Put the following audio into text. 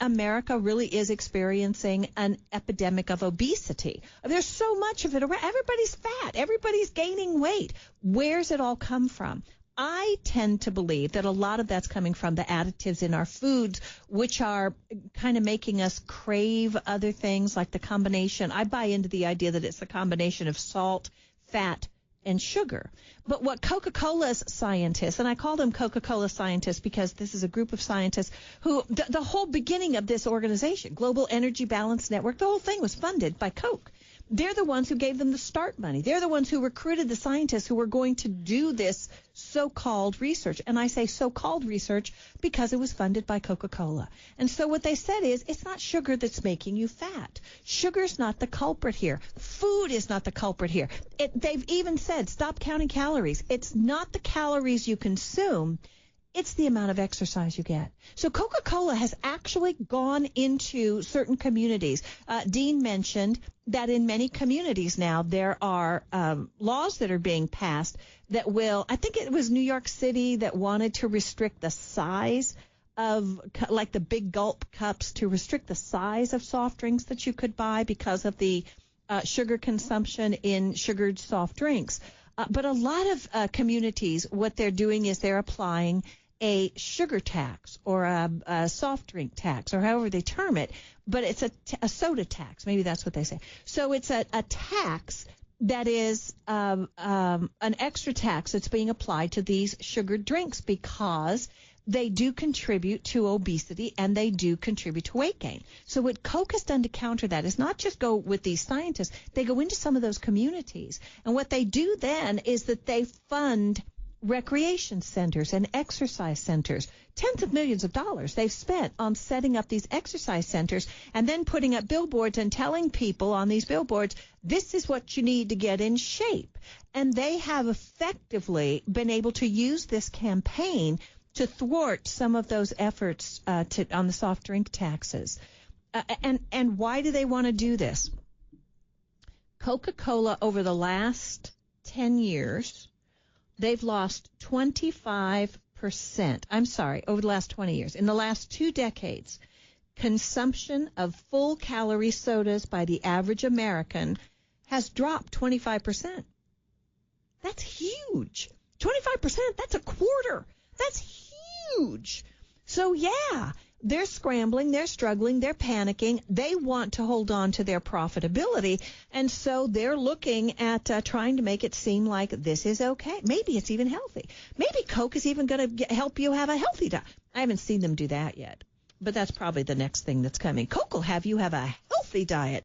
America really is experiencing an epidemic of obesity. There's so much of it around. Everybody's fat. Everybody's gaining weight. Where's it all come from? I tend to believe that a lot of that's coming from the additives in our foods, which are kind of making us crave other things, like the combination. I buy into the idea that it's the combination of salt, fat, and sugar. But what Coca-Cola's scientists, and I call them Coca-Cola Scientists because this is a group of scientists who, the whole beginning of this organization, Global Energy Balance Network, the whole thing was funded by Coke. They're the ones who gave them the start money. They're the ones who recruited the scientists who were going to do this so-called research. And I say so-called research because it was funded by Coca-Cola. And so what they said is, it's not sugar that's making you fat. Sugar's not the culprit here. Food is not the culprit here. They've even said, stop counting calories. It's not the calories you consume. It's the amount of exercise you get. So Coca-Cola has actually gone into certain communities. Dean mentioned that in many communities now there are laws that are being passed that will, I think it was New York City that wanted to restrict the size of, like the big gulp cups, to restrict the size of soft drinks that you could buy because of the sugar consumption in sugared soft drinks. But a lot of communities, what they're doing is they're applying a sugar tax or a soft drink tax, or however they term it, but it's a soda tax. Maybe that's what they say. So it's a tax that is an extra tax that's being applied to these sugared drinks because they do contribute to obesity and they do contribute to weight gain. So what Coke has done to counter that is not just go with these scientists, they go into some of those communities. And what they do then is that they fund recreation centers and exercise centers. Tens of millions of dollars they've spent on setting up these exercise centers and then putting up billboards and telling people on these billboards, this is what you need to get in shape. And they have effectively been able to use this campaign to thwart some of those efforts on the soft drink taxes. And why do they want to do this? Coca-Cola, over the last 10 years, they've lost 25%. I'm sorry, over the last 20 years. In the last 2 decades, consumption of full-calorie sodas by the average American has dropped 25%. That's huge. 25%, that's a quarter. That's huge. So, yeah, they're scrambling, they're struggling, they're panicking. They want to hold on to their profitability, and so they're looking at trying to make it seem like this is okay. Maybe it's even healthy. Maybe Coke is even going to help you have a healthy diet. I haven't seen them do that yet, but that's probably the next thing that's coming. Coke will have you have a healthy diet.